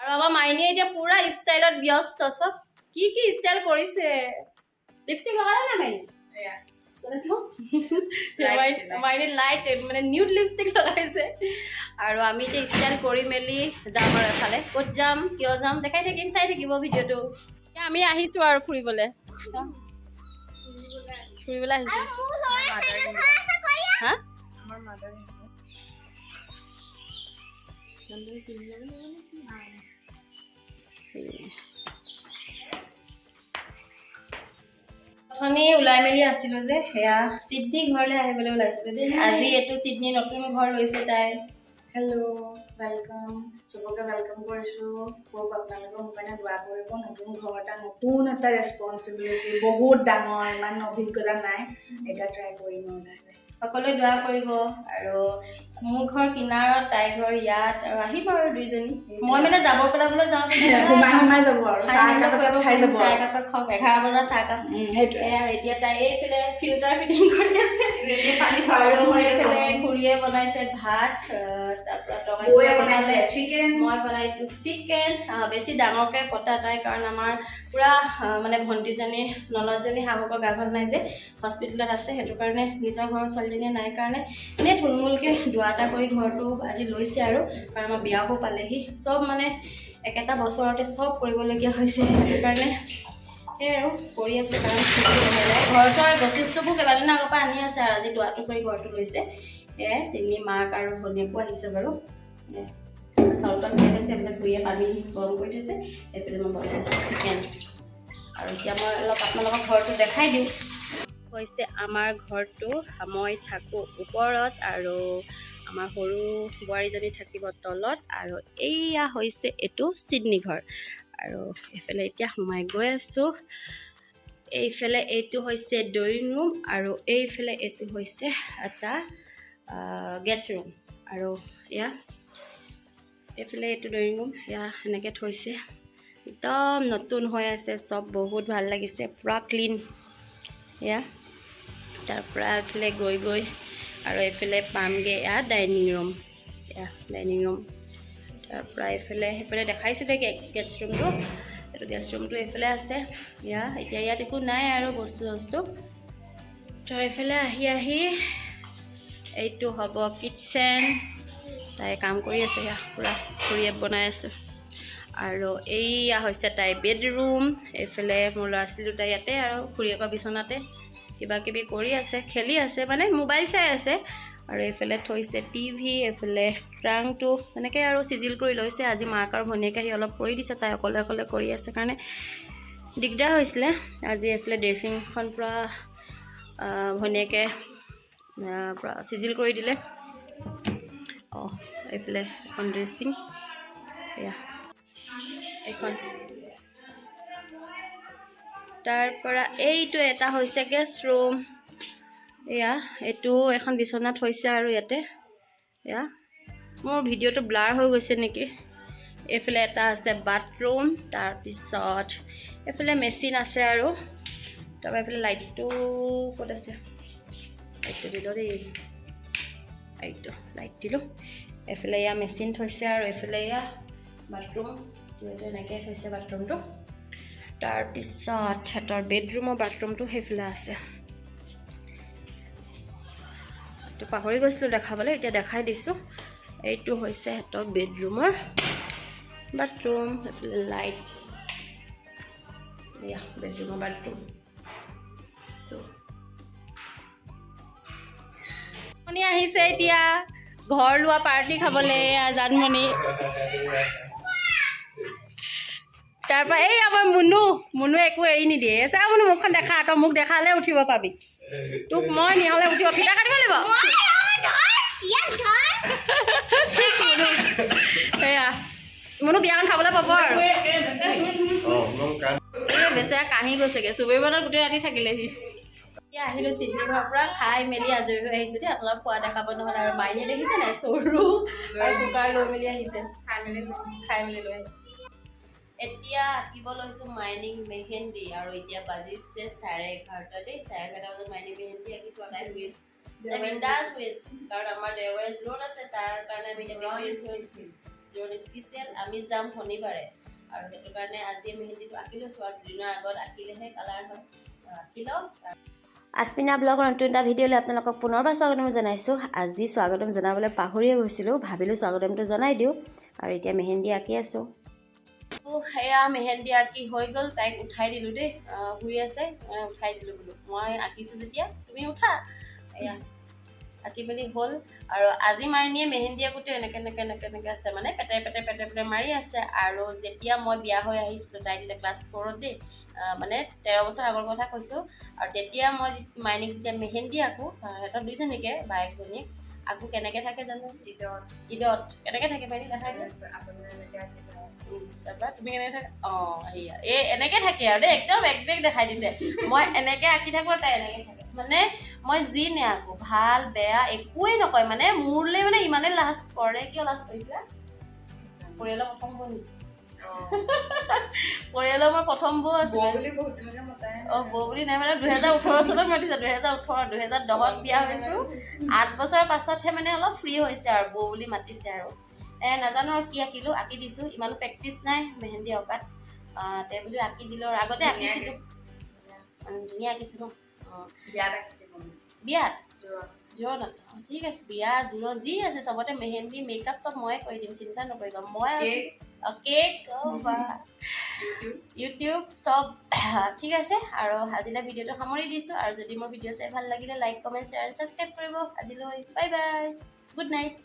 আৰু আমাৰ মাইনীয়ে এতিয়া পুৰা ষ্টাইলত ব্যস্ত চব কি কি ষ্টাইল কৰিছে লিপষ্টিক লগালে না মাইনী মাইনী লাইট মানে নিউড লিপষ্টিক লগাইছে আৰু আমি এতিয়া ষ্টাইল কৰি মেলি যাম আৰু এফালে ক'ত যাম কিয় যাম দেখাই থাকিম চাই থাকিব ভিডিঅ'টো এতিয়া আমি আহিছোঁ আৰু ফুৰিবলৈ আহিছোঁ হা অথনি ওলাই মেলি আছিলোঁ যে সেয়া চিডনী ঘৰলৈ আহিবলৈ ওলাইছিলোঁ দেই আজি এইটো চিডনী নতুন ঘৰ লৈছে তাই হেল্ল' ৱেলকাম চবকে ৱেলকাম কৰিছোঁ খুব আপোনালোকৰ মোৰ কাৰণে দোৱা কৰিব নতুন ঘৰ এটা নতুন এটা ৰেছপনচিবিলিটি বহুত ডাঙৰ ইমান অভিজ্ঞতা নাই এটা ট্ৰাই কৰিম সকলোৱে দোৱা কৰিব আৰু মোৰ ঘৰ কিনাৰত তাইৰ ঘৰ ইয়াত আৰু আহিব আৰু দুইজনী মই মানে যাব পেলাবলৈ যাওঁ সোমাই যাব আৰু চাহ একাপ খাই যাব 11 বজাৰ চাহকাপ সেইটোৱে আৰু এতিয়া তাই এইফালে ফিল্টাৰ ফিটিং কৰি আছে আৰু এইফালে খুৰীয়ে বনাইছে ভাত তাৰপৰা বনাইছে চিকেন মই বনাইছোঁ চিকেন বেছি ডাঙৰকৈ কটা নাই কাৰণ আমাৰ পুৰা মানে ভণ্টিজনী ননদজনী শাহুকৰ গা ভাল নাই যে হস্পিটেলত আছে সেইটো কাৰণে নিজৰ ঘৰৰ ছোৱালীজনীয়ে নাই কাৰণে এনেই থুলমূলকৈ দোৱা এটা কৰি ঘৰটো আজি লৈছে আৰু কাৰণ আমাৰ বিয়াও পালেহি চব মানে একেটা বছৰতে চব কৰিবলগীয়া হৈছে সেইটো কাৰণে সেই আৰু কৰি আছে কাৰণ ঘৰটো আৰু বস্তুবোৰ কেইবাদিনৰ আগৰ পৰা আনি আছে আৰু আজি দোৱাটো কৰি ঘৰটো লৈছে সেয়াই চিনি মাক আৰু ভনীয়েকো আহিছে বাৰু চাউল তাউল খাই থৈছে এইবিলাক ধুয়ে পানী গৰম কৰি থৈছে এইফালে মই বনাই আছোঁ চিকেন আৰু এতিয়া মই অলপ আপোনালোকক ঘৰটো দেখাই দিওঁ হৈছে আমাৰ ঘৰটো মই থাকোঁ ওপৰত আৰু আমাৰ সৰু বোৱাৰীজনী থাকিব তলত আৰু এইয়া হৈছে এইটো চিডনী ঘৰ আৰু এইফালে এতিয়া সোমাই গৈ আছোঁ এইফালে এইটো হৈছে ড্ৰয়িং ৰুম আৰু এইফালে এইটো হৈছে এটা গেষ্ট ৰুম আৰু এয়া এইফালে এইটো ড্ৰয়িং ৰুম এয়া এনেকৈ থৈছে একদম নতুন হৈ আছে চব বহুত ভাল লাগিছে পুৰা ক্লিন এয়া তাৰপৰা এইফালে গৈ আৰু এইফালে পামগৈ এয়া ডাইনিং ৰুম তাৰপৰা সেইফালে দেখাইছিলে গেষ্ট ৰুমটো এইটো গেষ্ট ৰুমটো এইফালে আছে এয়া এতিয়া ইয়াত একো নাই আৰু বস্তু তাৰ এইফালে আহি এইটো হ'ব কিটচেন তাই কাম কৰি আছে এয়া পুৰা খুৰীয়ে বনাই আছে আৰু এইয়া হৈছে তাই বেডৰুম এইফালে মোৰ ল'ৰা ছোৱালী দুটা ইয়াতে আৰু খুৰীয়েকৰ বিচনাতে কিবা কিবি কৰি আছে খেলি আছে মানে মোবাইল চাই আছে আৰু এইফালে থৈছে টিভি এইফালে ট্ৰাংকটো এনেকৈ আৰু চিজিল কৰি লৈছে আজি মাক আৰু ভনীয়েকে আহি অলপ কৰি দিছে তাই অকলে কৰি আছে কাৰণে দিগদাৰ হৈছিলে আজি এইফালে ড্ৰেছিংখন পূৰা ভনীয়েকে পূৰা চিজিল কৰি দিলে এইফালে এখন ড্ৰেছিং এয়া এইখন তাৰপৰা এইটো এটা হৈছে গেষ্ট ৰুম এয়া এইটো এখন বিচনা থৈছে আৰু ইয়াতে এয়া মোৰ ভিডিঅ'টো ব্লাৰ হৈ গৈছে নেকি এইফালে এটা আছে বাথৰুম তাৰপিছত এইফালে মেচিন আছে আৰু তাৰপৰা এইফালে লাইটটো ক'ত আছে লাইটটো দিলোঁ দেই লাইট দিলোঁ এইফালে এয়া মেচিন থৈছে আৰু এইফালে এয়া বাথৰুম এনেকৈ থৈছে বাথৰুমটো তাৰপিছত সিহঁতৰ বেডৰুমৰ বাথৰুমটো সেইফালে আছে এইটো পাহৰি গৈছিলোঁ দেখাবলৈ এতিয়া দেখাই দিছোঁ এইটো হৈছে সিহঁতৰ বেডৰুমৰ বাথৰুম এইফালে লাইট এয়া বেডৰুমৰ বাথৰুম শুনি আহিছে এতিয়া ঘৰ লোৱা পাৰ্টি খাবলৈ জানমণি তাৰপৰা এই আমাৰ মুনুৱে একো এৰি নিদিয়ে চা মুনু মুখখন দেখা আকৌ মোক দেখালে উঠিব পাবি তোক মই নিহ'লে উঠিব ফিটা কাটিব লাগিব সেয়া মুনু বিয়াখন খাবলৈ পাব আৰু বেচেৰা কাহি গৈছেগৈ চুবুৰী বনত গোটেই ৰাতি থাকিলেহি এতিয়া আহিলোঁ চিডনী ঘৰৰ পৰা খাই মেলি আজৰি হৈ আহিছোঁ দেই অলপ খোৱা দেখাব নহ'ল আৰু মাইনীয়ে দেখিছে নাই চৰু আৰু কুকাৰ লৈ মেলি আহিছে খাই মেলি লৈ আহিছে এতিয়া আঁকিব লৈছোঁ মাইনিং মেহেন্দি আৰু এতিয়া বাজিছে 11:30 দেই 11:30 বজাত মাইনিং মেহেন্দি আঁকিছোঁ আৰু তাই উইচ কাৰণ আমাৰ দেওবাৰে জোৰত আছে তাৰ কাৰণে আমি এতিয়া জোন স্পেচিয়েল আমি যাম শনিবাৰে আৰু সেইটো কাৰণে আজি মেহেন্দিটো আঁকি লৈছোঁ আৰু দুদিনৰ আগত আঁকিলেহে কালাৰ হয় আঁকি লওঁ আস্মিনা ব্লগৰ নতুন এটা ভিডিঅ'লৈ আপোনালোকক পুনৰবাৰ স্বাগতম জনাইছোঁ আজি স্বাগতম জনাবলৈ পাহৰিয়ে গৈছিলোঁ ভাবিলোঁ স্বাগতমটো জনাই দিওঁ আৰু এতিয়া মেহেন্দি আঁকি আছোঁ সেয়া মেহেন্দি আঁকি হৈ গ'ল তাইক উঠাই দিলোঁ দেই শুই আছে উঠাই দিলোঁ বোলো মই আঁকিছোঁ যেতিয়া তুমি উঠা এয়া আঁকি মেলি হ'ল আৰু আজি মাইনীয়ে মেহেন্দি আঁকোতে এনেকৈ আছে মানে পেটে মাৰি আছে আৰু যেতিয়া মই বিয়া হৈ আহিছিলোঁ তাই যেতিয়া ক্লাছ 4ত দেই মানে 13 বছৰ আগৰ কথা কৈছোঁ আৰু তেতিয়া মই মাইনীক যেতিয়া মেহেন্দি আঁকো সিহঁতৰ দুইজনীকে বায়েক ভনীয়েক আঁকো কেনেকৈ থাকে জানো ঈদত কেনেকৈ থাকে মাইনী দেখাই তাৰপৰা তুমি কেনেকৈ থাকে সেয়া এই এনেকৈ থাকে আৰু দেই একদম একজেক্ট দেখাই দিছে মই এনেকৈ আঁকি থাকোঁ আৰু তাই এনেকৈ থাকে মানে মই যি নেআঁকো ভাল বেয়া একোৱেই নকয় মানে মোৰলৈ মানে ইমানেই লাজ কৰে কিয় লাজ কৰিছিলা পৰিয়ালৰ প্ৰথম বৌ নেকি পৰিয়ালৰ মই প্ৰথম বৌ আছিলে বৌ বুলি নাই মানে 2018 চনত মাতিছে 2018 2010ত বিয়া হৈছোঁ 8 বছৰৰ পাছতহে মানে অলপ ফ্ৰী হৈছে আৰু বৌ বুলি মাতিছে আৰু নাজানো আৰু কি আঁকিলোঁ আঁকি দিছোঁ ইমানো প্ৰেক্টিচ নাই মেহেন্দি অঁকাত তে বুলি আঁকি দিলোঁ আৰু আগতে আঁকিছিলোঁ ধুনীয়া আঁকিছোঁ ন বিয়াত জোৰোণত ঠিক আছে বিয়া জোৰোণ যি আছে চবতে মেহেন্দি মেকআপ চব ময়ে কৰি দিম চিন্তা নকৰিবা মই কেক বা ইউটিউব চব ঠিক আছে আৰু আজিলৈ ভিডিঅ'টো সামৰি দিছোঁ আৰু যদি মোৰ ভিডিঅ' চাই ভাল লাগিলে লাইক কমেণ্ট শ্বেয়াৰ ছাবস্ক্ৰাইব কৰিব আজিলৈ বাই বাই গুড নাইট